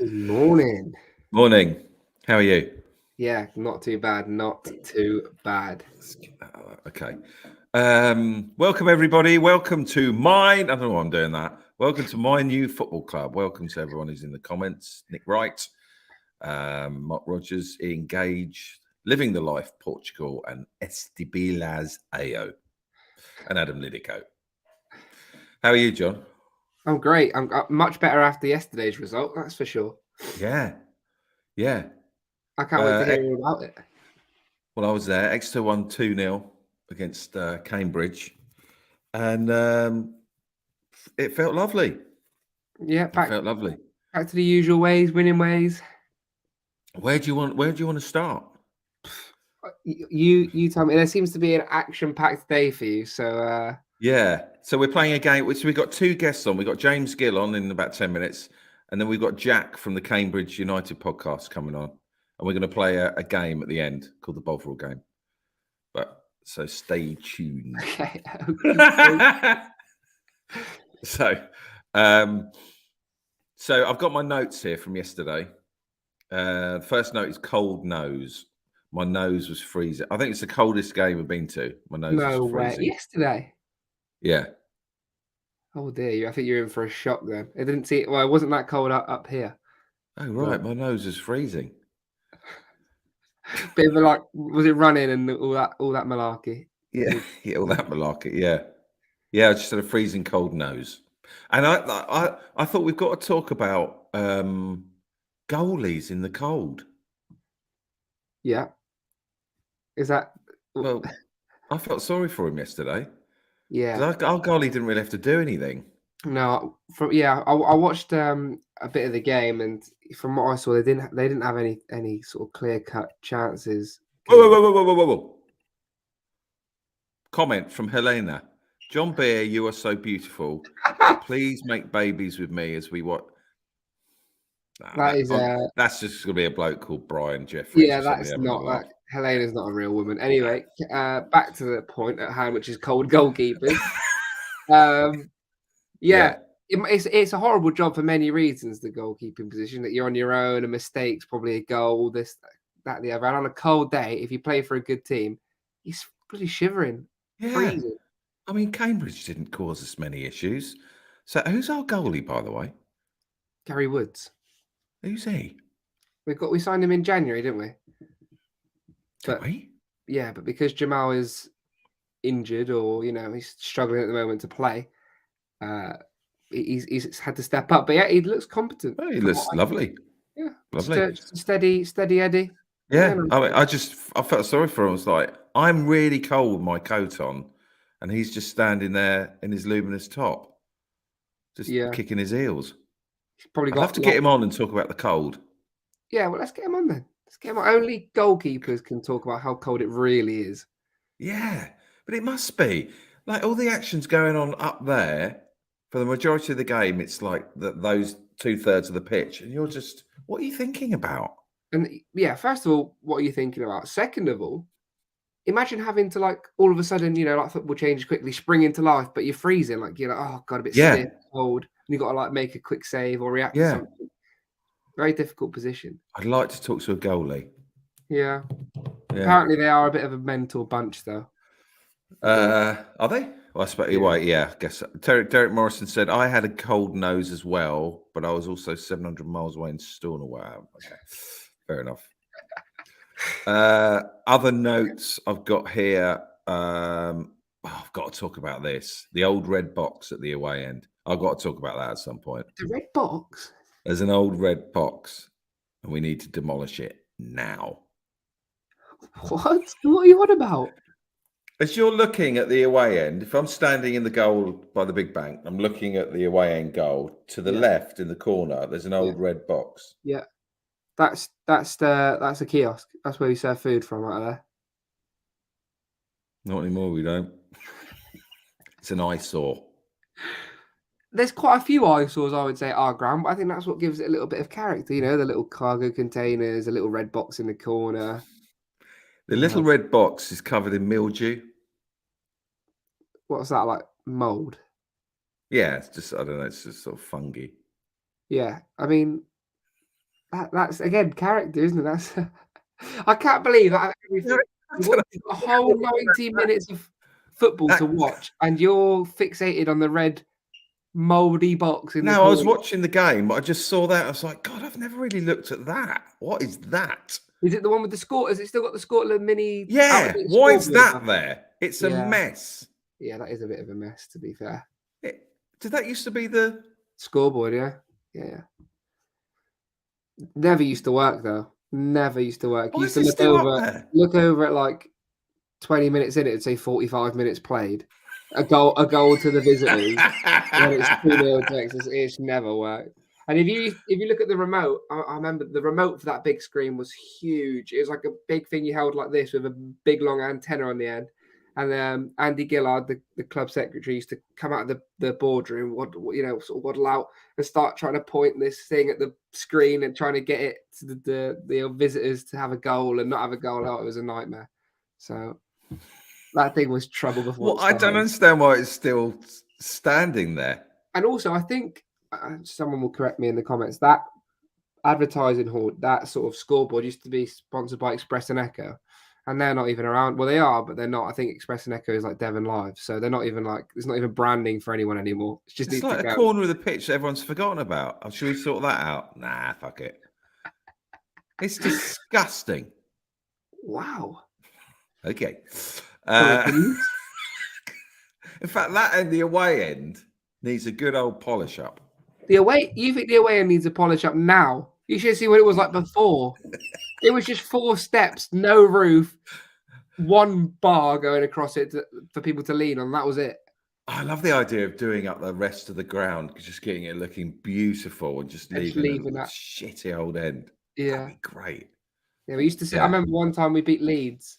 Good morning. Morning. How are you? Yeah, not too bad. Not too bad. Okay. Welcome everybody. Welcome to mine. I don't know why I'm doing that. Welcome to my new football club. Welcome to everyone who's in the comments. Nick Wright, Mark Rogers, Ian Gage, Living the Life Portugal, and Estibilas Ayo, and Adam Lidico. How are you, John? I'm great. I'm much better after yesterday's result. That's for sure. Yeah. I can't wait to hear all about it. Well, I was there. Exeter won 2-0 against Cambridge, and it felt lovely. Yeah, It felt lovely. back to the usual ways, winning ways. Where do you want to start? You tell me. There seems to be an action-packed day for you. So Yeah. So we're playing a game. So we've got two guests on. We've got James Gill on in about 10 minutes. And then we've got Jack from the Cambridge United podcast coming on. And we're going to play a game at the end called the Bovril game. But so stay tuned. okay. So I've got my notes here from yesterday. First note is cold nose. My nose was freezing. I think it's the coldest game I've been to. My nose was freezing. Yesterday. Yeah. Oh dear, I think you're in for a shock then. It didn't see. Well, it wasn't that cold up here. Oh right, my nose is freezing. Bit of a was it running and all that malarkey? Yeah, all that malarkey. Yeah. I just had a freezing cold nose, and I thought we've got to talk about goalies in the cold. Yeah. Is that? Well, I felt sorry for him yesterday. Yeah. Our goalie didn't really have to do anything. No. I watched a bit of the game, and from what I saw, they didn't have any sort of clear-cut chances. Whoa. Comment from Helena. John Beer, you are so beautiful. Please make babies with me as we watch. That's just going to be a bloke called Brian Jeffries. Yeah, that's not that. Helena's not a real woman. Anyway, back to the point at hand, which is cold goalkeepers. Yeah. It's a horrible job for many reasons, the goalkeeping position, that you're on your own, a mistake's probably a goal, this, that, the other. And on a cold day, if you play for a good team, he's pretty shivering, freezing. I mean, Cambridge didn't cause us many issues. So who's our goalie, by the way? Gary Woods. Who's he? We signed him in January, didn't we? Did we? Yeah, but because Jamal is injured or, he's struggling at the moment to play, he's had to step up. But yeah, he looks competent. Oh, he looks lovely. Yeah, lovely. Just a steady Eddie. Yeah, I mean, I felt sorry for him. I was like, I'm really cold with my coat on, and he's just standing there in his luminous top, just kicking his heels. I'd have to get him on and talk about the cold. Yeah, well, let's get him on then. Let's get him on. Only goalkeepers can talk about how cold it really is. Yeah, but it must be. Like, all the action's going on up there. For the majority of the game, it's like those 2/3 of the pitch, and you're just, what are you thinking about? And yeah, first of all, what are you thinking about? Second of all, imagine having to all of a sudden, like football changes quickly, spring into life, but you're freezing. You're like, oh god, a bit stiff, cold, and you got to make a quick save or react to something. Very difficult position. I'd like to talk to a goalie. Yeah. Apparently, they are a bit of a mental bunch, though. Are they? Well, I suppose. Yeah. I guess Derek Morrison said I had a cold nose as well, but I was also 700 miles away in Stornoway. Wow. Okay, fair enough. Other notes I've got here. I've got to talk about this. The old red box at the away end. I've got to talk about that at some point. The red box? There's an old red box, and we need to demolish it now. What? What are you on about? As you're looking at the away end, if I'm standing in the goal by the big bank, I'm looking at the away end goal. To the left in the corner, there's an old red box. Yeah, that's a kiosk. That's where we serve food from, right there. Not anymore. We don't. It's an eyesore. There's quite a few eyesores, I would say, at our ground, but I think that's what gives it a little bit of character. The little cargo containers, a little red box in the corner. The little red box is covered in mildew. What's that, like mold? Yeah, it's just, I don't know, it's just sort of fungi. Yeah, I mean, That's again character, isn't it? That's I can't believe that everything. You've got a whole 90 minutes of football to watch, and you're fixated on the red mouldy box in the No, I was corner. watching the game, but I just saw that. I was like, God, I've never really looked at that. What is that? Is it the one with the score? Has it still got the Scotland mini Yeah, out-of-date why is scoreboard that above it? there? It's a Yeah. mess. Yeah, that is a bit of a mess, to be fair. Did that used to be the Scoreboard, yeah. Yeah. Never used to work, though. Never used to work. You Why used is to it still up there? look over at, like, 20 minutes in, it'd say 45 minutes played. A goal to the visitors. When it's 2-0 Texas, it's never worked. And if you look at the remote, I remember the remote for that big screen was huge. It was like a big thing you held like this with a big long antenna on the end. And Andy Gillard, the club secretary, used to come out of the boardroom, sort of waddle out and start trying to point this thing at the screen and trying to get it to the visitors to have a goal and not have a goal. Oh, it was a nightmare. So that thing was trouble before Well, it I don't started. understand why it's still standing there. And also, I think someone will correct me in the comments, that advertising hall, that sort of scoreboard used to be sponsored by Express and Echo, and they're not even around. Well, they are, but they're not. I think Express and Echo is like Devon Live, so they're not even like, there's not even branding for anyone anymore. It just It's needs to like a go. corner of the pitch that everyone's forgotten about. Oh, should we sort that out? Nah, fuck it. It's disgusting. Wow. Okay. In fact, that and the away end needs a good old polish up. You think the away end needs a polish up now? You should see what it was like before. It was just 4 steps, no roof, 1 bar going across it for people to lean on. That was it. I love the idea of doing up the rest of the ground, just getting it looking beautiful and just leaving that shitty old end. Yeah. That'd be great. Yeah, we used to say, I remember one time we beat Leeds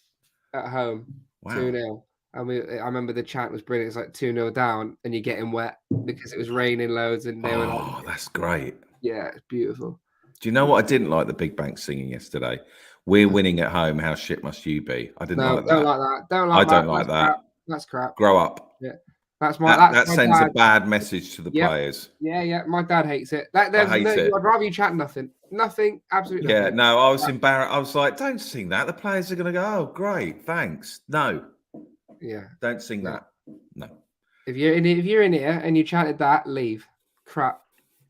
at home, Wow. 2-0. And I remember the chant was brilliant. It's like 2-0 down and you're getting wet because it was raining loads and they were like, oh, that's great. Yeah, it's beautiful. Do you know what I didn't like the Big Bank singing yesterday? We're winning at home. How shit must you be? I didn't like that. Don't like that. Don't like that. I don't like that. That's crap. Grow up. Yeah. That sends dad. a bad message to the players. Yeah. My dad hates it. I hate it. I'd rather you chant nothing. Nothing. Absolutely nothing. Yeah, no, I was embarrassed. I was like, don't sing that. The players are going to go, oh, great, thanks. No. Yeah. Don't sing that. No. If you're in here and you chanted that, leave. Crap.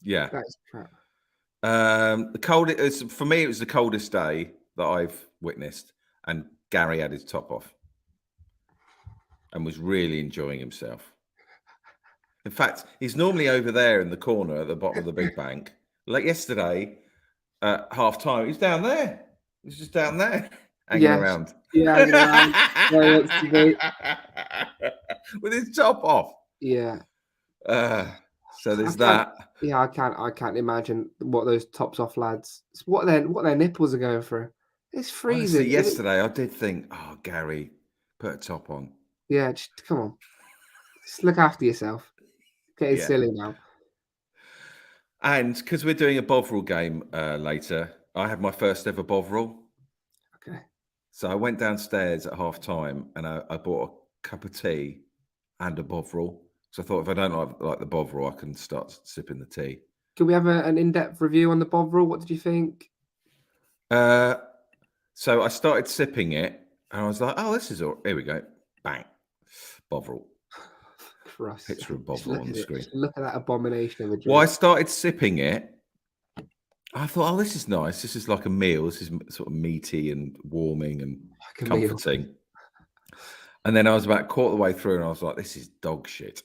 Yeah. That's crap. The coldest for me, it was the coldest day that I've witnessed, and Gary had his top off and was really enjoying himself. In fact, he's normally over there in the corner at the bottom of the Big Bank. Like yesterday, at half time, he's down there. He's just down there, hanging around. Yeah, hanging around. With his top off. Yeah. So there's that. Yeah, I can't imagine what those tops off lads, what their nipples are going through. It's freezing. Honestly, yesterday I did think, oh, Gary, put a top on. Yeah, just come on. Just look after yourself. Getting silly now. And because we're doing a Bovril game later, I had my first ever Bovril. Okay. So I went downstairs at half time and I bought a cup of tea and a Bovril. So I thought if I don't like the Bovril, I can start sipping the tea. Can we have an in-depth review on the Bovril? What did you think? So I started sipping it and I was like, oh, this is all. Here we go. Bang. Bovril. Christ. Picture of Bovril on the screen. Look at that abomination of a drink. Well, I started sipping it. I thought, oh, this is nice. This is like a meal. This is sort of meaty and warming and comforting. Meal. And then I was about a quarter of the way through and I was like, this is dog shit.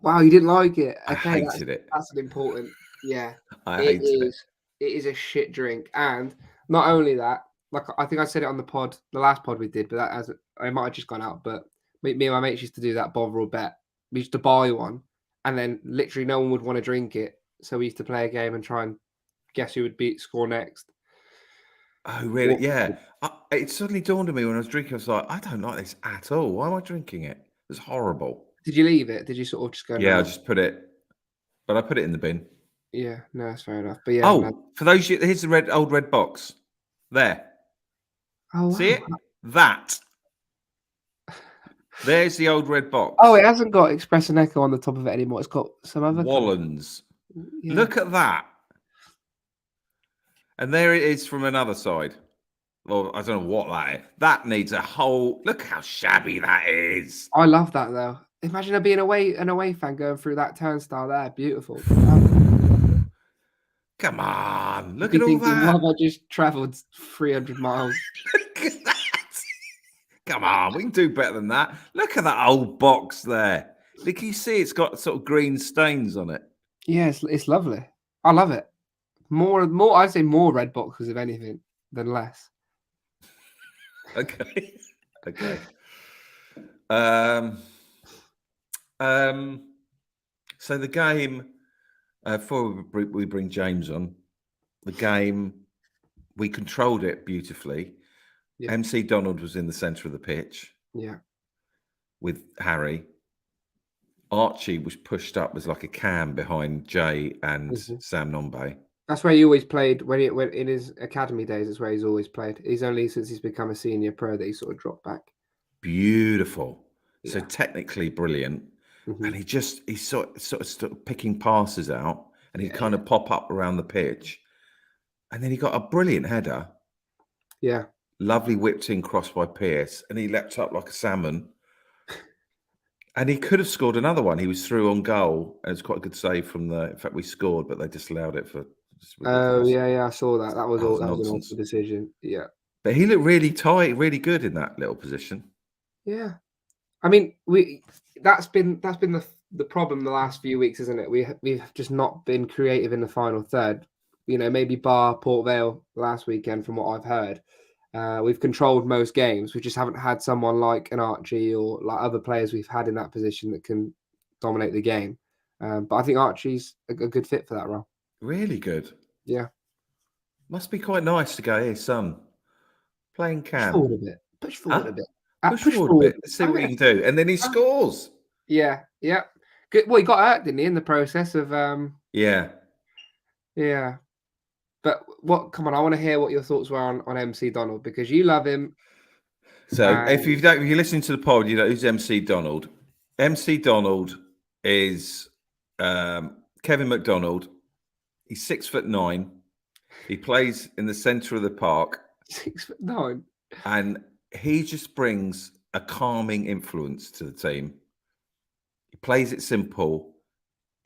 Wow, you didn't like it? Okay, I hated it. That's an important, I hated it. It is a shit drink. And not only that, like I think I said it on the last pod we did, but I might have just gone out, but me and my mates used to do that Bovril bet. We used to buy one and then literally no one would want to drink it. So we used to play a game and try and guess who would score next. Oh, really? Yeah. It suddenly dawned on me when I was drinking. I was like, I don't like this at all. Why am I drinking it? It's horrible. Did you leave it? Did you sort of just go? Yeah, I just put it, but I put it in the bin. Yeah, no, that's fair enough. But yeah. Oh, for those, here's the old red box. There. Oh, wow. See it? That. There's the old red box. Oh, it hasn't got Express and Echo on the top of it anymore. It's got some other Wallens. Yeah. Look at that. And there it is from another side. Well, I don't know what that is. That needs a whole... Look how shabby that is. I love that though. Imagine being an away fan going through that turnstile there. Beautiful. Come on. Look Be at all thinking, why that. have I just travelled 300 miles? Look at that. Come on. We can do better than that. Look at that old box there. Look, you see it's got sort of green stains on it. Yeah, it's lovely. I love it. More. I'd say more red boxes if anything than less. Okay. Okay. So the game, before we bring James on, the game, we controlled it beautifully. Yeah. MC Donald was in the centre of the pitch. Yeah. With Harry. Archie was pushed up as like a cam behind Jay and Sam Nombe. That's where he always played when in his academy days. That's where he's always played. He's only since he's become a senior pro that he sort of dropped back. Beautiful. Yeah. So technically brilliant. And he's sort of picking passes out, and he'd kind of pop up around the pitch. And then he got a brilliant header. Yeah. Lovely whipped in cross by Pierce, and he leapt up like a salmon. And he could have scored another one. He was through on goal, and it's quite a good save from the... In fact, we scored, but they disallowed it for... Oh, yeah, I saw that. That was an awful decision. Yeah. But he looked really tight, really good in that little position. Yeah. I mean, that's been the problem the last few weeks, isn't it? We've just not been creative in the final third. You know, maybe bar Port Vale last weekend, from what I've heard. We've controlled most games. We just haven't had someone like an Archie or like other players we've had in that position that can dominate the game. But I think Archie's a good fit for that role. Really good. Yeah. Must be quite nice to go, hey, son, playing cam. Push forward a bit. Push forward a bit. Push forward a bit. Let's see what you can do. And then he scores. Yeah. Yeah. Good. Well, he got hurt, didn't he, in the process of... Yeah. Yeah. But come on, I want to hear what your thoughts were on MC Donald, because you love him. So if you're listening to the pod, you know who's MC Donald. MC Donald is Kevin McDonald. He's 6'9". He plays in the centre of the park. 6'9". And he just brings a calming influence to the team. He plays it simple,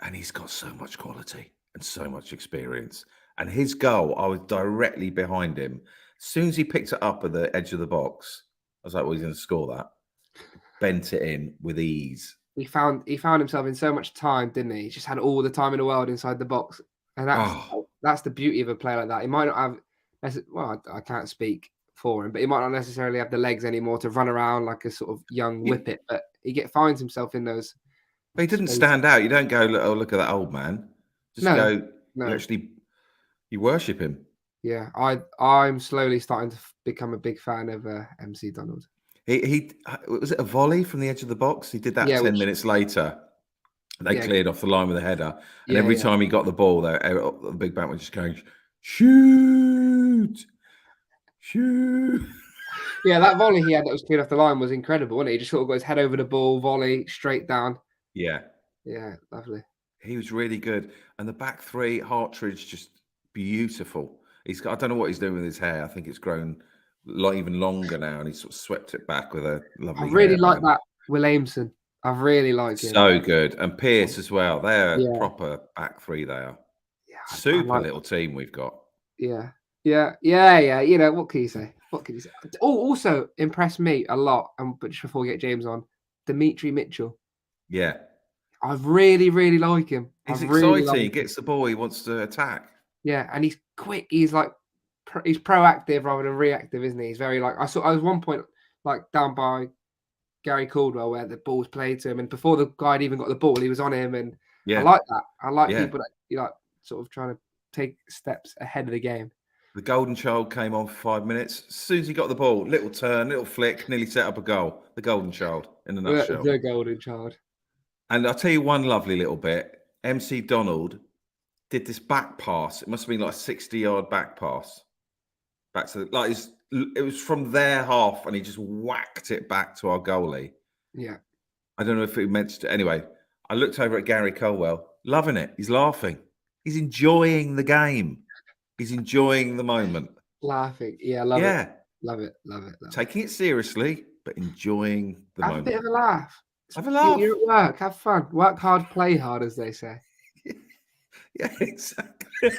and he's got so much quality and so much experience. And his goal, I was directly behind him. As soon as he picked it up at the edge of the box, I was like, well, he's going to score that. Bent it in with ease. He found himself in so much time, didn't he? He just had all the time in the world inside the box. And that's the beauty of a player like that. He might not have... Well, I can't speak for him, but he might not necessarily have the legs anymore to run around like a sort of young whippet, but he finds himself in those... But he didn't stand out. You don't go, oh, look at that old man. Just you worship him. Yeah, I'm slowly starting to become a big fan of MC Donald. He was it a volley from the edge of the box? He did that 10 minutes later. They cleared off the line with a header. And every time he got the ball, the big back was just going, shoot. Yeah, that volley he had that was cleared off the line was incredible, wasn't it? He just sort of got his head over the ball, volley, straight down. Yeah. Yeah, lovely. He was really good. And the back three, Hartridge, just beautiful. I don't know what he's doing with his hair. I think it's grown even longer now, and he sort of swept it back with a lovely... I really like that Williamson. I really like him. So good. And Pierce as well. They're a proper back three, they are. Yeah, super little team we've got. Yeah. You know, what can you say? Oh, also impressed me a lot, but just before we get James on, Dimitri Mitchell. Yeah. I really, really like him. He's exciting. He gets the ball. He wants to attack. Yeah, and he's quick. He's like, he's proactive rather than reactive, isn't he? He's very like, I was one point like down by Gary Caldwell where the ball was played to him, and before the guy had even got the ball, he was on him, and I like that. I like people that sort of trying to take steps ahead of the game. The golden child came on for 5 minutes. As soon as he got the ball, little turn, little flick, nearly set up a goal. The golden child in a nutshell. The golden child. And I'll tell you one lovely little bit. MC Donald did this back pass. It must have been like a 60-yard back pass. Back to it was from their half, and he just whacked it back to our goalie. Yeah. I don't know if he meant to. Anyway, I looked over at Gary Caldwell, loving it. He's laughing. He's enjoying the game. He's enjoying the moment. Laughing. Yeah, love it. Love it. Taking it seriously, but enjoying the Have moment. a bit of a laugh. Have a laugh. You're at work. Have fun. Work hard, play hard, as they say. Yeah, exactly.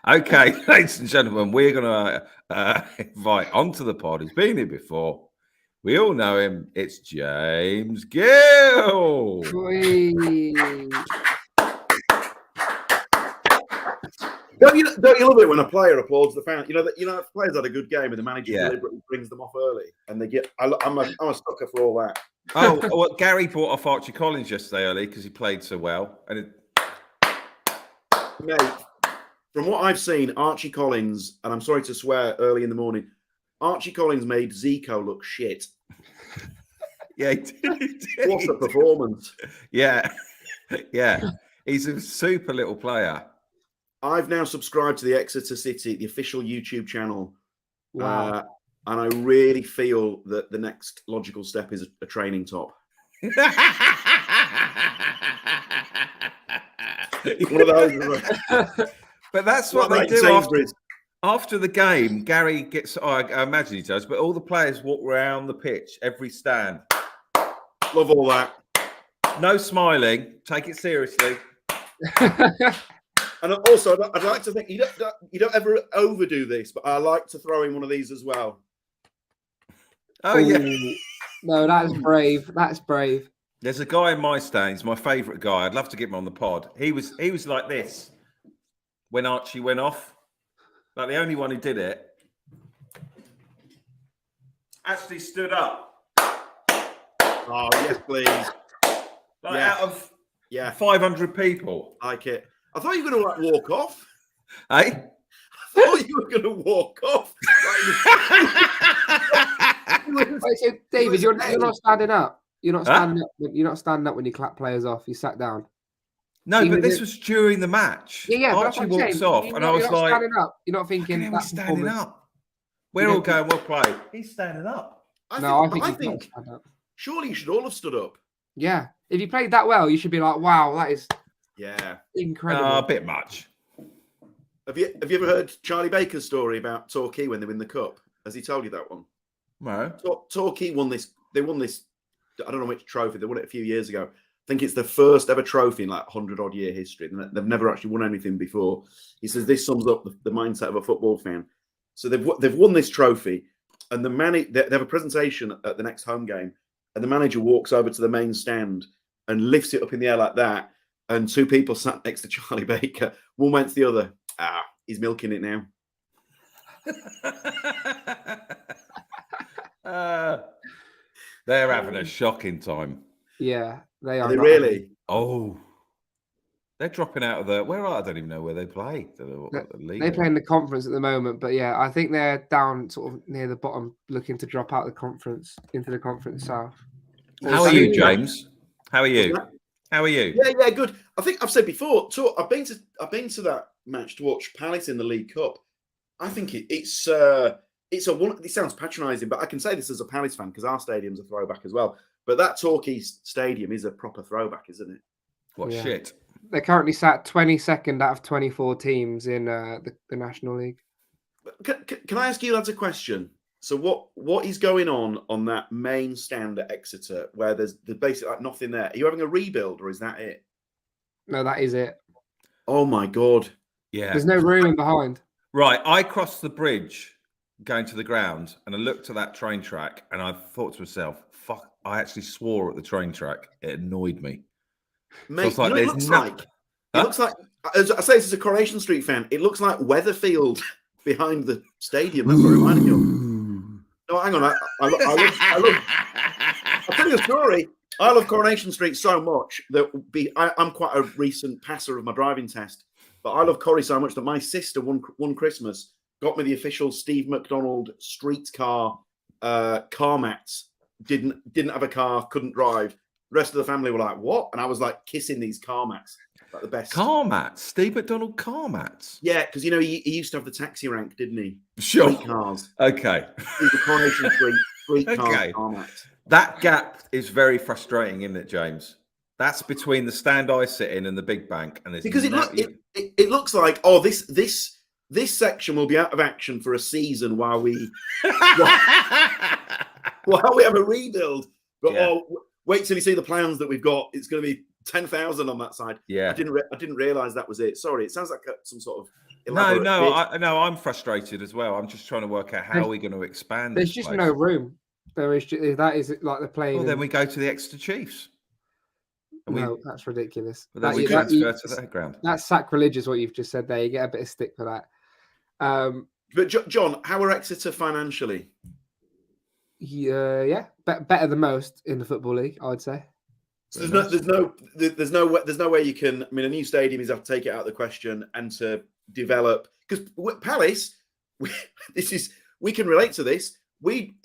Okay, ladies and gentlemen, we're going to invite onto the pod. He's been here before. We all know him. It's James Gill. Don't you love it when a player applauds the fan? You know if players had a good game and the manager deliberately brings them off early, and they get. I'm a sucker for all that. Oh, well, Gary brought off Archie Collins yesterday early because he played so well. And Mate, from what I've seen, Archie Collins, and I'm sorry to swear early in the morning, Archie Collins made Zico look shit. Yeah, he did. What a performance! Yeah, he's a super little player. I've now subscribed to the Exeter City, the official YouTube channel. Wow. And I really feel that the next logical step is a training top. One of those. But that's what they do after the game. Gary gets, I imagine he does, but all the players walk around the pitch, every stand. Love all that. No smiling. Take it seriously. And also, I'd like to think you don't ever overdo this, but I like to throw in one of these as well. Oh, yeah. No, that's brave. That's brave. There's a guy in my stands, my favourite guy. I'd love to get him on the pod. He was like this when Archie went off. Like the only one who did it. Actually stood up. Oh, yes, please. Like out of 500 people. Like it. I thought you were going to walk off. Hey? I thought you were going to walk off. Wait, so David, you're not standing up. You're not standing up. You're not standing up when you clap players off. You sat down. No, but this was during the match. Yeah. Archie walks off, and I was like, standing up. You're not thinking that's standing up. We're all going, we'll play. He's standing up. I think surely you should all have stood up. Yeah. If you played that well, you should be like, wow, that is incredible. A bit much. Have you ever heard Charlie Baker's story about Torquay when they win the cup? Has he told you that one? No. Torquay won this. They won this. I don't know which trophy. They won it a few years ago. I think it's the first ever trophy in like 100-odd year history. They've never actually won anything before. He says this sums up the mindset of a football fan. So they've won this trophy, and they have a presentation at the next home game, and the manager walks over to the main stand and lifts it up in the air like that. And two people sat next to Charlie Baker. One went to the other. He's milking it now. They're having a shocking time. Yeah, they are. Are they really? Oh, they're dropping out of the. Where are I don't even know where they play. They play in the conference at the moment, but yeah, I think they're down sort of near the bottom, looking to drop out the conference into the conference south. How are you, James? How are you? How are you? Yeah, good. I think I've said before. I've been to that match to watch Palace in the League Cup. I think it's a one. It sounds patronising, but I can say this as a Palace fan because our stadium's a throwback as well. But that Torquay stadium is a proper throwback, isn't it? What shit? They're currently sat 22nd out of 24 teams in the National League. Can I ask you lads a question? So what is going on that main stand at Exeter where there's basically like nothing there? Are you having a rebuild or is that it? No, that is it. Oh my God. Yeah. There's no room in behind. Right. I crossed the bridge going to the ground and I looked at that train track and I thought to myself, fuck, I actually swore at the train track. It annoyed me. Mate, so it looks like, as I say this as a Coronation Street fan, it looks like Weatherfield behind the stadium. That's what it reminded me of. No, hang on. I'll tell you a story. I love Coronation Street so much that I'm quite a recent passer of my driving test, but I love Corrie so much that my sister one Christmas got me the official Steve McDonald streetcar car mats. Didn't have a car, couldn't drive. The rest of the family were like, "What?" And I was like kissing these car mats, like the best car mats. Steve McDonald car mats. Yeah, because you know he used to have the taxi rank, didn't he? Sure. Street cars. Okay. The Coronation Street car mats. That gap is very frustrating, isn't it, James? That's between the stand I sit in and the big bank, and there's Because it looks like this section will be out of action for a season while we while we have a rebuild. But wait till you see the plans that we've got. It's going to be 10,000 on that side. Yeah, I didn't realize that was it. Sorry, it sounds like some sort of no. I'm frustrated as well. I'm just trying to work out how we're going to expand. There's just no room. There is. That is like the playing. Well, then we go to the Exeter Chiefs. No, that's ridiculous. But then we transfer to their ground. That's sacrilegious what you've just said there. You get a bit of stick for that. But John, how are Exeter financially? Yeah, better than most in the Football League, I would say. So there's no way you can. I mean, a new stadium is have to take it out of the question and to develop, because Palace, we can relate to this.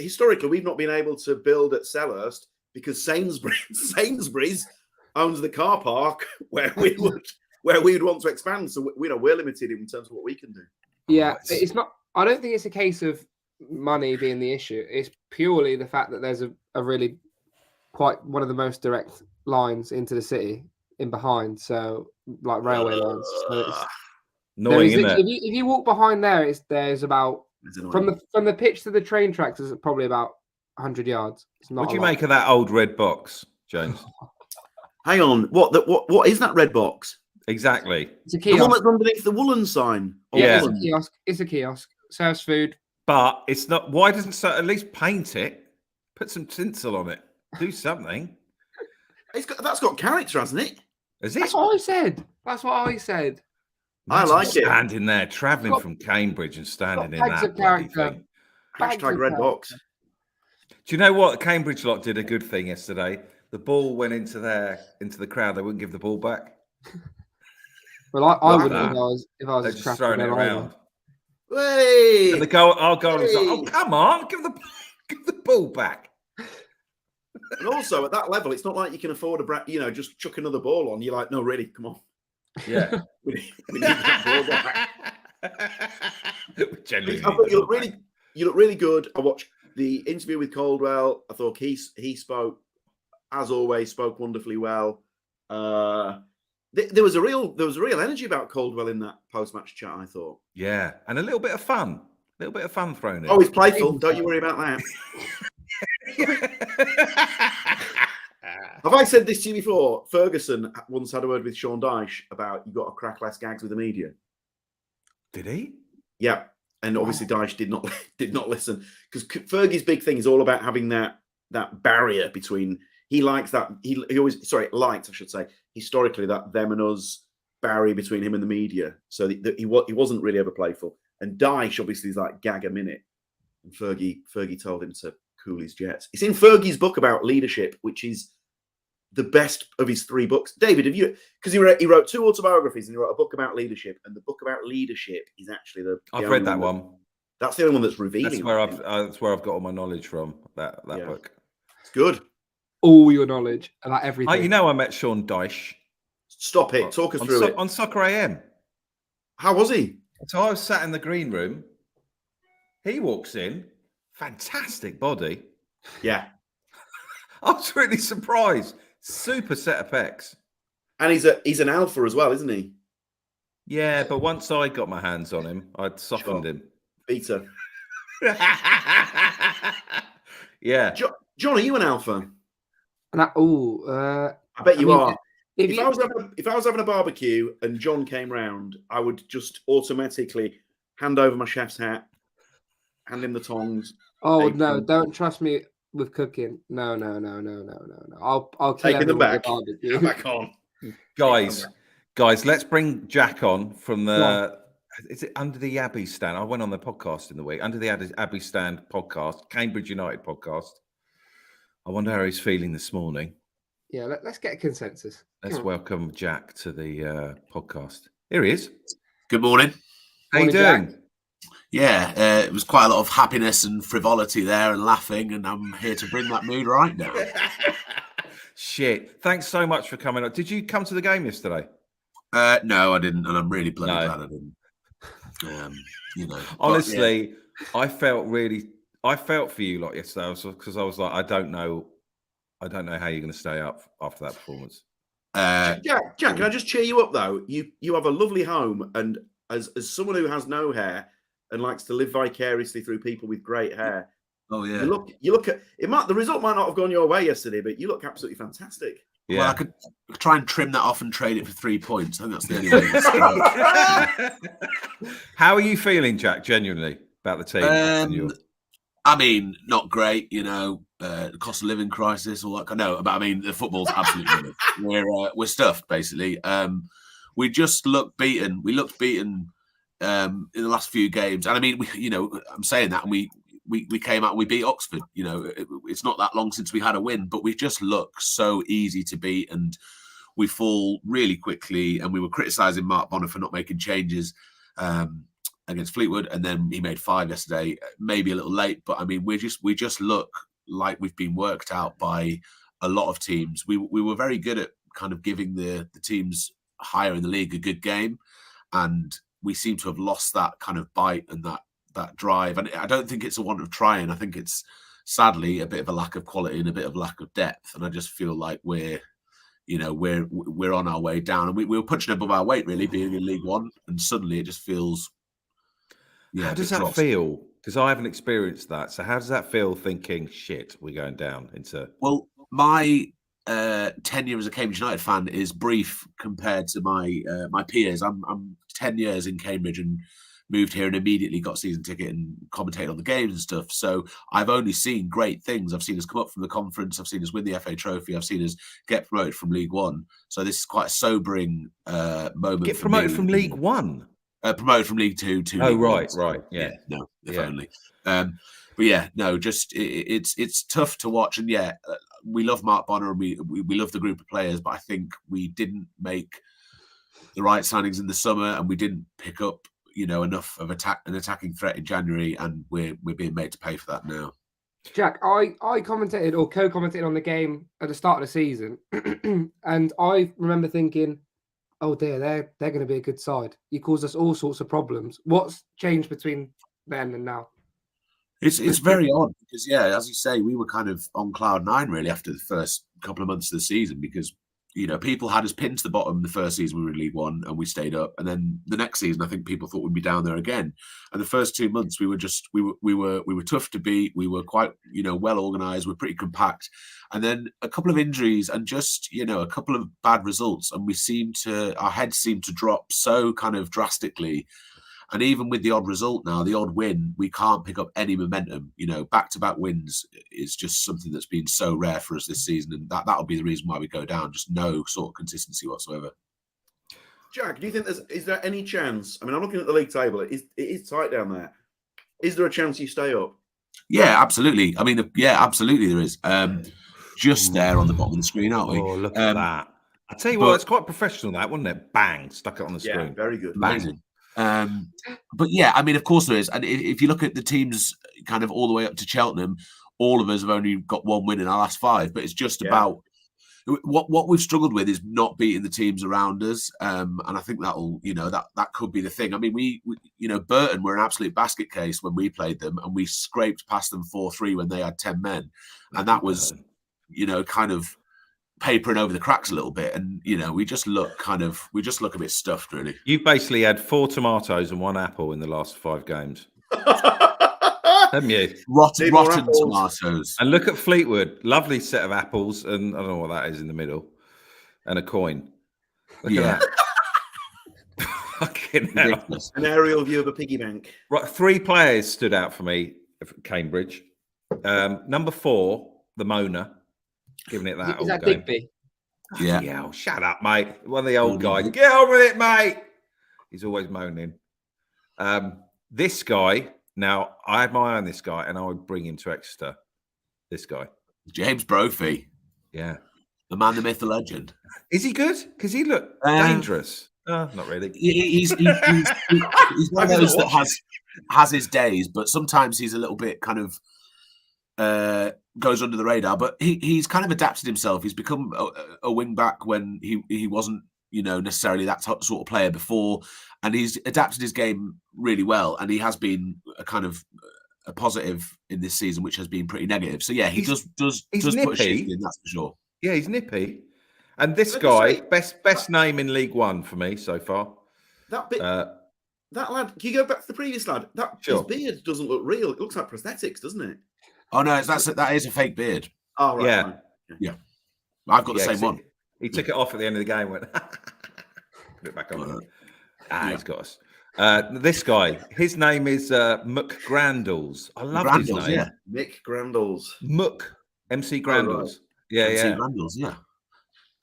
Historically we've not been able to build at Selhurst because Sainsbury's owns the car park where we would want to expand. So we're limited in terms of what we can do. Yeah, it's not. I don't think it's a case of money being the issue. It's purely the fact that there's a really quite one of the most direct lines into the city in behind. So like railway lines. So it's annoying, isn't it? If you walk behind there, there's about from the pitch to the train tracks is probably about 100 yards. What do you make of that old red box, James? Hang on, what is that red box? Exactly. It's a kiosk. The one that's underneath the woolen sign. Yeah, it's a kiosk. Serves food. But it's not. Why doesn't so at least paint it? Put some tinsel on it. Do something. That's got character, hasn't it? Is it? That's what I said. I like it. Standing there, travelling from Cambridge and standing in that bloody thing. Hashtag red box. Do you know what? Cambridge lot did a good thing yesterday. The ball went into the crowd. They wouldn't give the ball back. Well, I wouldn't if I was just throwing it around. Hey! And our goal was like, "Oh, come on, give the ball back." And also at that level, it's not like you can afford just chuck another ball on. You're like, no, really, come on. Yeah, we need that ball back. Genuinely, I thought you look really good. I watched the interview with Caldwell. I thought he spoke, as always, spoke wonderfully well. There was a real energy about Caldwell in that post-match chat, I thought. Yeah, and a little bit of fun thrown in. Oh, he's playful. Don't you worry about that. Have I said this to you before? Ferguson once had a word with Sean Dyche about you got to crack less gags with the media. Did he? Yeah, and obviously Dyche did not listen, because Fergie's big thing is all about having that barrier between. He likes that. He always liked, I should say, historically, that them and us barrier between him and the media. So that he wasn't really ever playful. And Dyche obviously is like gag a minute. And Fergie told him to cool his jets. It's in Fergie's book about leadership, which is the best of his 3 books. David, have you? Because he wrote 2 autobiographies and he wrote a book about leadership. And the book about leadership is actually I've read that one. That's the only one that's revealing. That's where I've got all my knowledge from. That book. It's good. All your knowledge about everything. I met Sean Dyche. Stop it. Talk us through it. On Soccer AM. How was he? So I was sat in the green room. He walks in. Fantastic body. Yeah. I was really surprised. Super set of pecs. And he's an alpha as well, isn't he? Yeah, but once I got my hands on him, I'd softened him. Beta. Yeah. John, are you an alpha? I bet you are. If I was having a barbecue and John came round, I would just automatically hand over my chef's hat, hand him the tongs. Oh no! Don't trust me with cooking. No. I'll take them back. Back on, guys. Let's bring Jack on from the. Is it Under the Abbey Stand? I went on the podcast in the week. Under the Abbey Stand podcast, Cambridge United podcast. I wonder how he's feeling this morning. Yeah, let's get a consensus. Let's welcome Jack to the podcast. Here he is. Good morning. How you doing? Jack. Yeah, it was quite a lot of happiness and frivolity there and laughing, and I'm here to bring that mood right now. Shit. Thanks so much for coming on. Did you come to the game yesterday? No, I didn't, and I'm really bloody glad I didn't. Honestly, yeah. I felt for you lot yesterday because I was like, I don't know how you're going to stay up after that performance. Jack, can I just cheer you up though? You have a lovely home, and as someone who has no hair and likes to live vicariously through people with great hair, Oh yeah. you look at it. The result might not have gone your way yesterday, but you look absolutely fantastic. Yeah. Well, I could try and trim that off and trade it for 3 points. I think that's the only way. To start. How are you feeling, Jack? Genuinely about the team? I mean, not great. The cost of living crisis, all that. No, but I mean, the football's absolutely we're stuffed basically. We just look beaten. We looked beaten in the last few games, and I mean, I'm saying that, and we came out and we beat Oxford. It's not that long since we had a win, but we just look so easy to beat, and we fall really quickly. And we were criticising Mark Bonner for not making changes against Fleetwood, and then he made 5 yesterday, maybe a little late, but I mean, we just look like we've been worked out by a lot of teams. We were very good at kind of giving the teams higher in the league a good game, and we seem to have lost that kind of bite and that drive. And I don't think it's a want of trying. I think it's sadly a bit of a lack of quality and a bit of lack of depth. And I just feel like we're on our way down, and we were punching above our weight really, being in League One, and suddenly it just feels. Yeah, how does that feel? Because I haven't experienced that. So how does that feel? Thinking, shit, we're going down into. Well, my tenure as a Cambridge United fan is brief compared to my peers. I'm 10 years in Cambridge and moved here and immediately got a season ticket and commentated on the games and stuff. So I've only seen great things. I've seen us come up from the conference. I've seen us win the FA Trophy. I've seen us get promoted from League One. So this is quite a sobering moment. Get promoted from League One. Promoted from League Two to League One. Right. Yeah. No, if only. But yeah, no, just it's tough to watch. And yeah, we love Mark Bonner and we love the group of players, but I think we didn't make the right signings in the summer, and we didn't pick up enough of an attacking threat in January, and we're being made to pay for that now. Jack, I commentated or co-commentated on the game at the start of the season, and I remember thinking, oh dear, they're going to be a good side. You caused us all sorts of problems. What's changed between then and now? It's very odd because, yeah, as you say, we were kind of on cloud 9 really after the first couple of months of the season, because people had us pinned to the bottom the first season we were in League One and we stayed up, and then the next season I think people thought we'd be down there again. And the first 2 months we were tough to beat. We were quite well organised. We're pretty compact, and then a couple of injuries and just a couple of bad results, and our heads seem to drop so kind of drastically. And even with the odd result now, the odd win, we can't pick up any momentum. Back-to-back wins is just something that's been so rare for us this season, and that'll be the reason why we go down. Just no sort of consistency whatsoever. Jack, do you think is there any chance? I mean, I'm looking at the league table. It is tight down there. Is there a chance you stay up? Yeah, absolutely. I mean, yeah, absolutely there is. Just there on the bottom of the screen, aren't we? Oh, look at that. I tell you what, it's quite professional, that, wasn't it? Bang, stuck it on the screen. Yeah, very good. Amazing. But yeah, I mean, of course there is. And if you look at the teams kind of all the way up to Cheltenham, all of us have only got 1 win in our last 5. But it's just about what we've struggled with is not beating the teams around us. And I think that'll, that could be the thing. I mean, we Burton were an absolute basket case when we played them, and we scraped past them 4-3 when they had 10 men. And that was, kind of papering over the cracks a little bit, and we just look a bit stuffed, really. You've basically had 4 tomatoes and 1 apple in the last 5 games, haven't you? Rotten tomatoes. And look at Fleetwood, lovely set of apples, and I don't know what that is in the middle, and a coin. Look at that. Fucking hell. An aerial view of a piggy bank. Right, 3 players stood out for me at Cambridge. Number 4, the Moaner. Giving it that. Is that Digby? Yeah. Oh, shut up, mate. One of the old guys. Get on with it, mate. He's always moaning. This guy, now, I had my eye on this guy, and I would bring him to Exeter. This guy. James Brophy. Yeah. The man, the myth, the legend. Is he good? Because he looked dangerous. Not really. He's one of those that has his days, but sometimes he's a little bit kind of goes under the radar, but he's kind of adapted himself. He's become a wing back when he wasn't, necessarily that sort of player before, and he's adapted his game really well. And he has been a kind of a positive in this season, which has been pretty negative. So yeah, he does put a shift in, that's for sure. Yeah, he's nippy, And this Can I guy, just say- best name in League One for me so far. That bit, Uh, that lad. Can you go back to the previous lad? That Sure. his beard doesn't look real. It looks like prosthetics, doesn't it? Oh no, that is a fake beard. Oh right. Yeah. Fine. Yeah, I've got the same 'cause one. He took it off at the end of the game. Went put it back on. Yeah. He's got us. This guy, his name is McGrandles. I love his Grandles, name. yeah. Mick Grandles. MC Grandles. Yeah, MC yeah. Grandles, yeah.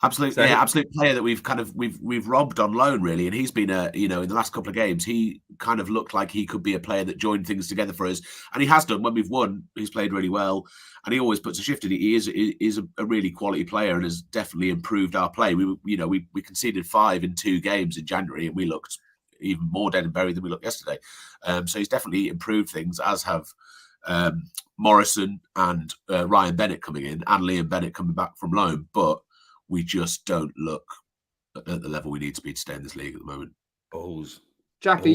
Absolute, So absolute player that we've robbed on loan, really. And he's been in the last couple of games, he kind of looked like he could be a player that joined things together for us, and he has done. When we've won, he's played really well, and he always puts a shift in. He is a really quality player and has definitely improved our play. We conceded 5 in 2 games in January, and we looked even more dead and buried than we looked yesterday. So he's definitely improved things, as have Morrison and Ryan Bennett coming in, and Liam Bennett coming back from loan, but we just don't look at the level we need to be to stay in this league at the moment. Balls. Jack, are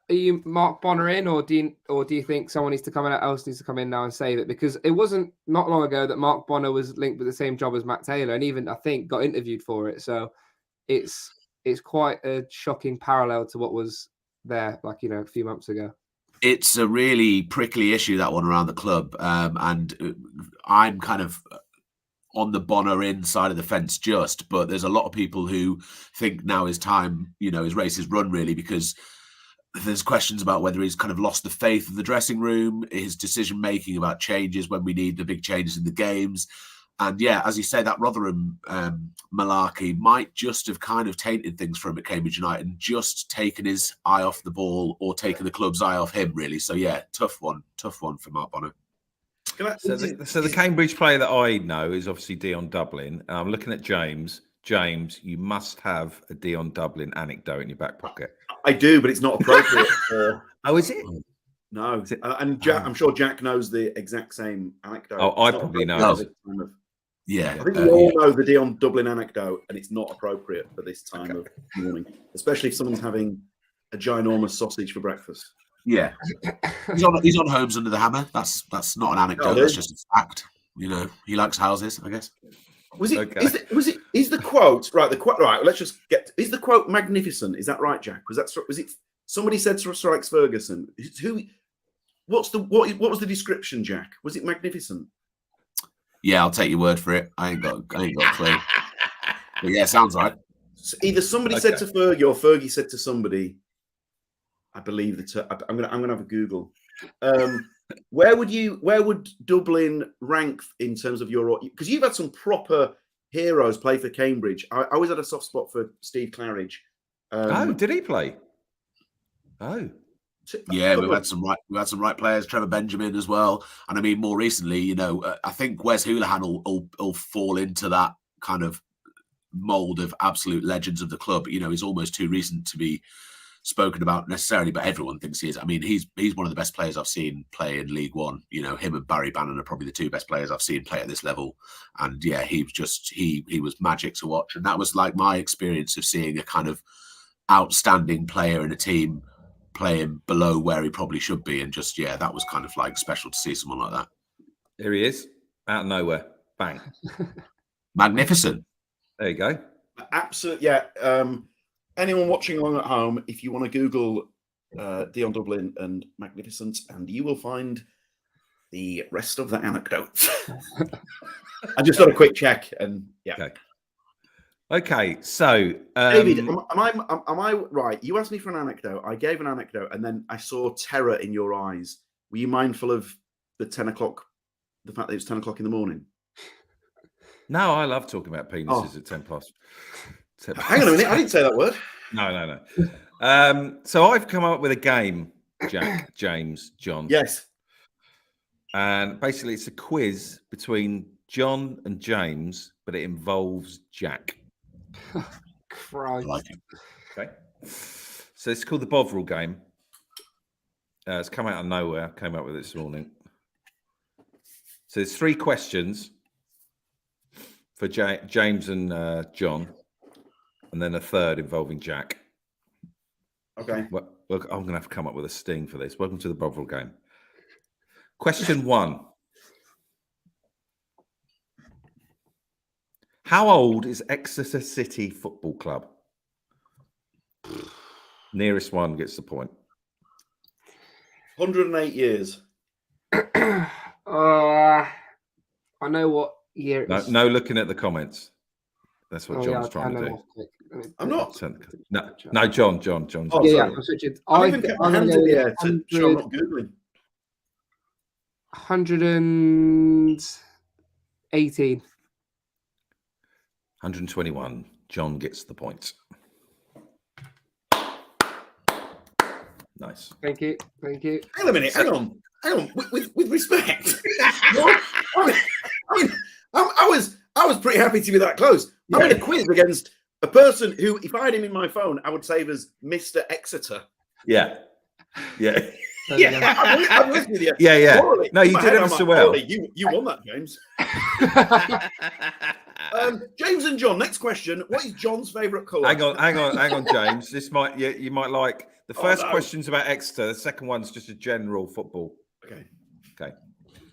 you Mark Bonner in, or do you think someone else needs to come in now and save it? Because it wasn't not long ago that Mark Bonner was linked with the same job as Matt Taylor, and even I think got interviewed for it. So it's quite a shocking parallel to what was there, a few months ago. It's a really prickly issue, that one, around the club, and I'm kind of on the Bonner in side of the fence but there's a lot of people who think now is time, his race is run, really, because there's questions about whether he's kind of lost the faith of the dressing room, his decision making about changes when we need the big changes in the games. And yeah, as you say, that Rotherham malarkey might just have kind of tainted things for him at Cambridge United and just taken his eye off the ball, or taken the club's eye off him, really. So yeah, tough one for Mark Bonner. So the Cambridge player that I know is obviously Dion Dublin. I'm looking at James. James, you must have a Dion Dublin anecdote in your back pocket. I do, but it's not appropriate for. Oh, is it? No, and Jack, I'm sure Jack knows the exact same anecdote. Oh, I probably know. Yeah, I think we all know the Dion Dublin anecdote, and it's not appropriate for this time of morning, especially if someone's having a ginormous sausage for breakfast. Yeah, he's on Homes Under the Hammer. That's not an anecdote. That's just a fact. He likes houses, I guess. Was it? Okay. Is the quote right? The quote right. Let's just get. Is the quote magnificent? Is that right, Jack? Was it? Somebody said to Sir Alex Ferguson. Who? What was the description, Jack? Was it magnificent? Yeah, I'll take your word for it. I ain't got a clue. But yeah, sounds right. So either somebody said to Fergie, or Fergie said to somebody. I believe that I'm gonna have a Google. Where would Dublin rank in terms of your, because you've had some proper heroes play for Cambridge. I always had a soft spot for Steve Claridge. Did he play? Oh, yeah, we've had some right players. Trevor Benjamin as well, and I mean more recently, I think Wes Houlihan will fall into that kind of mold of absolute legends of the club. He's almost too recent to be spoken about necessarily, but everyone thinks he is. I mean, he's one of the best players I've seen play in League One. Him and Barry Bannon are probably the 2 best players I've seen play at this level. And yeah, he was magic to watch. And that was like my experience of seeing a kind of outstanding player in a team playing below where he probably should be. And just, yeah, that was kind of like special to see someone like that. Here he is, out of nowhere. Bang. Magnificent. There you go. Absolutely, yeah. Anyone watching along at home, if you want to Google Dion Dublin and magnificent, and you will find the rest of the anecdote. I just got a quick check, and yeah. Okay. So, David, am I right? You asked me for an anecdote. I gave an anecdote, and then I saw terror in your eyes. Were you mindful of the fact that it was 10 o'clock in the morning? No, I love talking about penises at 10 past. Hang on a minute, I didn't say that word. No. So I've come up with a game, Jack, James, John. Yes. And basically it's a quiz between John and James, but it involves Jack. Christ. Like it. Okay. So it's called the Bovril game. It's come out of nowhere. Came up with it this morning. So there's 3 questions for James and John, and then a third involving Jack. Okay. Well, I'm going to have to come up with a sting for this. Welcome to the Bovril game. Question 1. How old is Exeter City Football Club? Nearest one gets the point. 108 years. I know what year it was. No looking at the comments. That's what Oh, John's I'll trying turn to them do. off quick. I'm not. No, John's Oh, Yeah, sorry. I'm switching. I've even kept my I'm hands gonna in go the air to show I'm not Googling. 118. 121. John gets the point. Nice. Thank you. Hang on a minute. Hang on. With respect. I was pretty happy to be that close. I'm in a quiz against a person who, if I had him in my phone, I would save as Mr. Exeter. Yeah. I'm listening with you. Yeah. Morally, No, you did ever so well. You won that, James. James and John, next question. What is John's favourite colour? Hang on, James. This might you might like the first question's about Exeter. The second one's just a general football. Okay.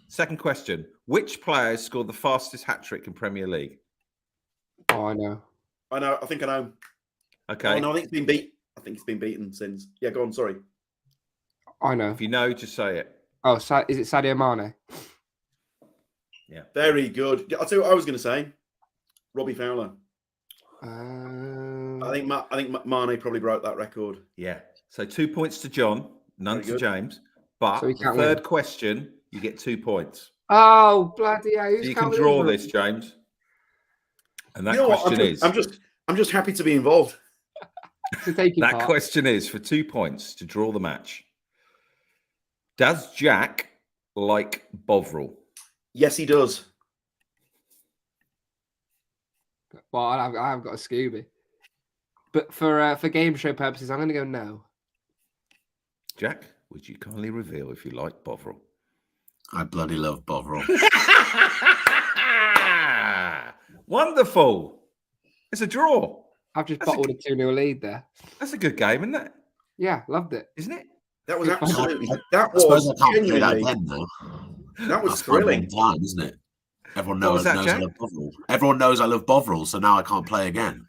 Second question: which player scored the fastest hat trick in Premier League? Oh, I know. I think I know. Okay. Oh, no, I think it's been beaten since. Yeah, go on. Sorry. I know. If you know, just say it. Oh, is it Sadio Mane? Yeah. Very good. I'll tell you what I was going to say. Robbie Fowler. I think Mane probably broke that record. Yeah. So 2 points to John, none to James. But so the third question, you get 2 points. Oh, bloody hell. So you can draw this, James. And that question is... I'm just happy to be involved. That question is for 2 points to draw the match. Does Jack like Bovril? Yes, he does. Well, I have got a Scooby. But for game show purposes, I'm going to go no. Jack, would you kindly reveal if you like Bovril? I bloody love Bovril. Wonderful. It's a draw. I've just bottled a 2-0 lead there. That's a good game, isn't it? Yeah, loved it. Isn't it? That was absolutely... That was genuinely... That was thrilling. Time, isn't it? Everyone knows I love Bovril. Everyone knows I love Bovril, so now I can't play again.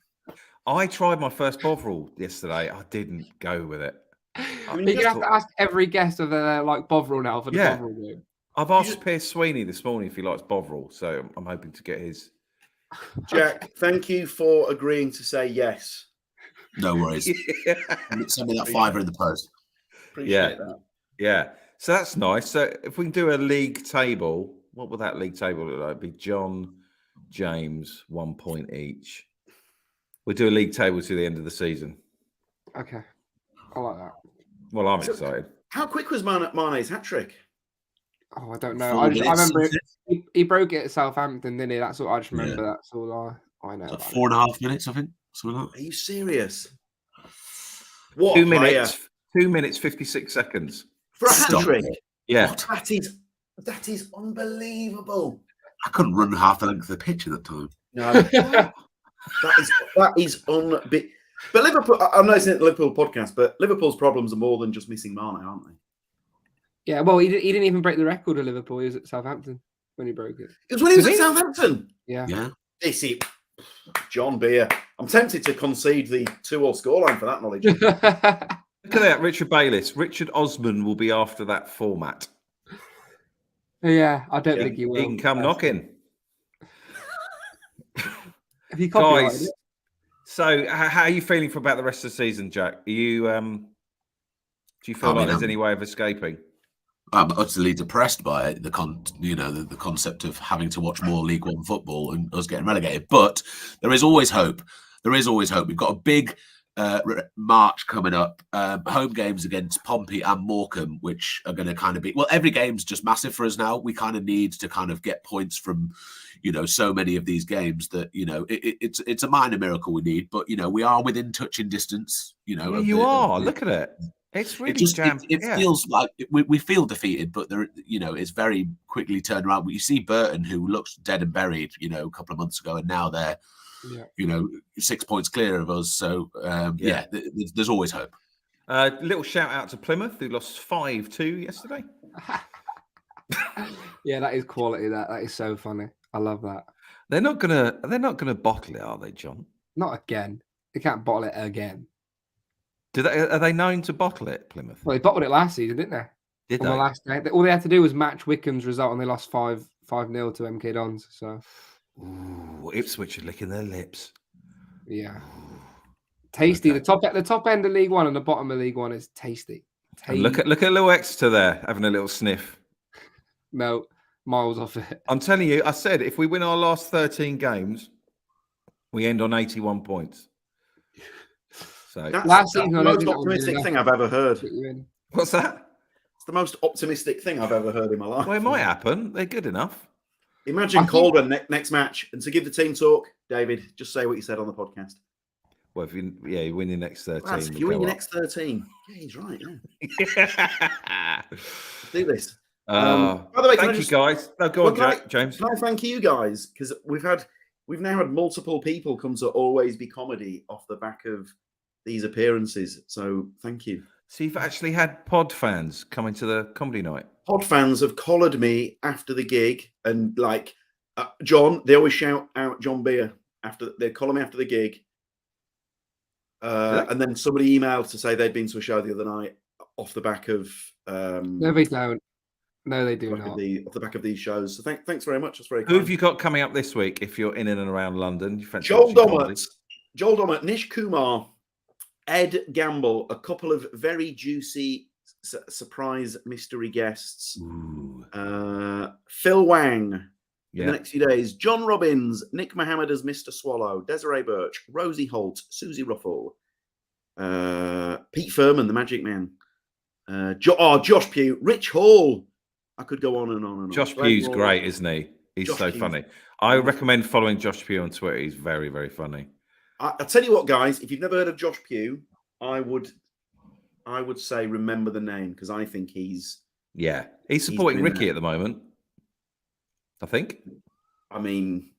I tried my first Bovril yesterday. I didn't go with it. You're going to have to ask every guest if they like Bovril now for the Bovril game. I've asked Piers Sweeney this morning if he likes Bovril, so I'm hoping to get his. Jack, thank you for agreeing to say yes. No worries. Send me that $5 in the post. Appreciate that. Yeah. So that's nice. So if we can do a league table, what would that league table look like? It'd be John, James, 1 point each. We'll do a league table to the end of the season. Okay. I like that. Well, I'm excited. How quick was Mane's hat trick? Oh, I don't know. I remember he broke it at Southampton, didn't he? That's all I just remember. Yeah. That's all I know. Like 4.5 minutes, I think. Are you serious? What 2 minutes? 2 minutes 56 seconds for a hat trick. Yeah, that is unbelievable. I couldn't run half the length of the pitch at that time. No, that is unbelievable. But Liverpool, I'm not saying the Liverpool podcast, but Liverpool's problems are more than just missing Mane, aren't they? Yeah, well, he didn't even break the record of Liverpool. He was at Southampton when he broke it. It was when he was at Southampton. Yeah. This is John Beer. I'm tempted to concede the 2-2 scoreline for that knowledge. Look at that, Richard Bayliss. Richard Osman will be after that format. Yeah, I don't think he will. He can come knocking. If you guys, so how are you feeling about the rest of the season, Jack? Are you do you feel like there's any way of escaping? I'm utterly depressed by it, the concept of having to watch more League One football and us getting relegated. But there is always hope. There is always hope. We've got a big March coming up, home games against Pompey and Morecambe, which are going to kind of be, well, every game's just massive for us now. We kind of need to kind of get points from, so many of these games that, it's a minor miracle we need, but, we are within touching distance, Yeah, you are. Look at it. It's really it feels like we feel defeated, but there, it's very quickly turned around. You see Burton, who looked dead and buried, a couple of months ago, and now they're, 6 points clear of us. So there's always hope. Little shout out to Plymouth, who lost 5-2 yesterday. Yeah, that is quality. That is so funny. I love that. They're not gonna bottle it, are they, John? Not again. They can't bottle it again. Are they known to bottle it, Plymouth? Well, they bottled it last season, didn't they? Did On they? the last day. All they had to do was match Wickham's result, and they lost 5-0 to MK Dons. So, Ooh, Ipswich are licking their lips. yeah, tasty. Okay. The top end of League One and the bottom of League One is tasty. And look at little Exeter there having a little sniff. No, miles off it. I'm telling you, I said if we win our last 13 games, we end on 81 points. So Last season, the most optimistic thing I've ever heard. What's that? It's the most optimistic thing I've ever heard in my life. Well, it might happen. They're good enough. Imagine Colburn next match, and to give the team talk, David, just say what you said on the podcast. Well, if you win your next 13. Well, if you win your next 13, yeah, he's right. Yeah. Do this. By the way, thank you guys. No, go on, James. Can I thank you guys, because we've now had multiple people come to Always Be Comedy off the back of these appearances. So thank you. So you've actually had pod fans coming to the comedy night. Pod fans have collared me after the gig, and like John, they always shout out John Beer after they collar me after the gig. And then somebody emailed to say they'd been to a show the other night off the back of. No, they don't. No, they do not. Off the back of these shows. So thanks very much. That's very. Who have you got coming up this week? If you're in and around London, Joel Dommett, Nish Kumar, Ed Gamble, a couple of very juicy surprise mystery guests. Phil Wang. In the next few days, John Robbins, Nick Mohammed as Mr. Swallow, Desiree Birch, Rosie Holt, Susie Ruffle, Pete Furman, the Magic Man, Josh Pugh, Rich Hall. I could go on and on and on. Josh Pugh's great, isn't he? He's so funny. I recommend following Josh Pugh on Twitter. He's very, very funny. I'll tell you what, guys. If you've never heard of Josh Pugh, I would say remember the name, because I think he's supporting Ricky at the moment. I think. I mean,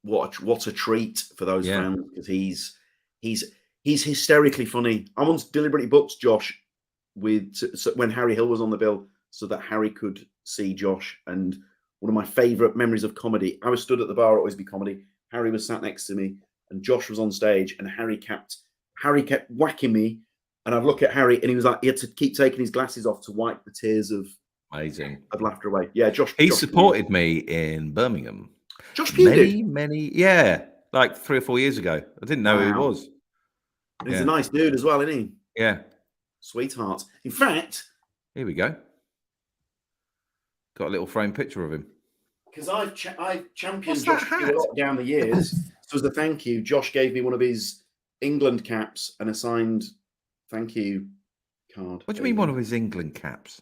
what a treat for those fans, because he's hysterically funny. I once deliberately booked Josh when Harry Hill was on the bill, so that Harry could see Josh. And one of my favourite memories of comedy, I was stood at the bar at Always Be Comedy. Harry was sat next to me, and Josh was on stage, and Harry kept whacking me, and I'd look at Harry, and he had to keep taking his glasses off to wipe the tears of laughter away. Yeah, Josh. He supported me in Birmingham. Josh Pugh many, like 3 or 4 years ago. I didn't know who he was. He's a nice dude as well, isn't he? Yeah, sweetheart. In fact, here we go. Got a little framed picture of him. Because I've championed Josh Pugh a lot down the years. So as a thank you, Josh gave me one of his England caps and a signed thank you card. What do you mean one of his England caps?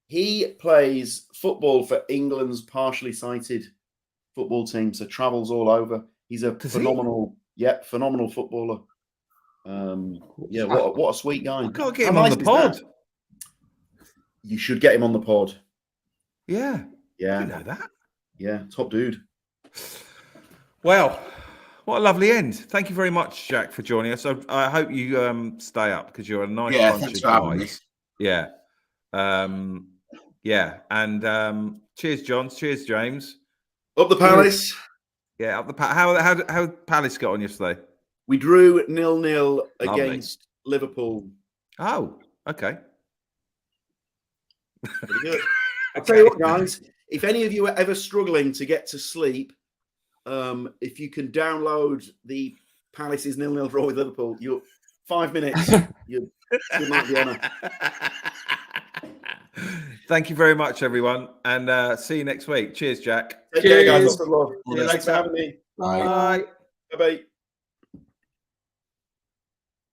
He plays football for England's partially sighted football team, so travels all over. He's a phenomenal footballer. What a sweet guy. I've got to get him on the pod. You should get him on the pod. Yeah. Yeah. You know that. Yeah, top dude. Well, what a lovely end. Thank you very much, Jack, for joining us. I hope you stay up, because you're a nice bunch of guys. Yeah. And cheers, John. Cheers, James. Up the Palace. Yeah, up the Palace. How Palace got on yesterday? We drew 0-0 against Liverpool. Oh, okay. Pretty good. I'll tell you what, guys. If any of you are ever struggling to get to sleep, if you can download the Palace's 0-0 draw with Liverpool, you're 5 minutes. You might be on it. Thank you very much, everyone, and see you next week. Cheers, Jack. Take care, guys. Thanks for having me. Bye. Bye-bye.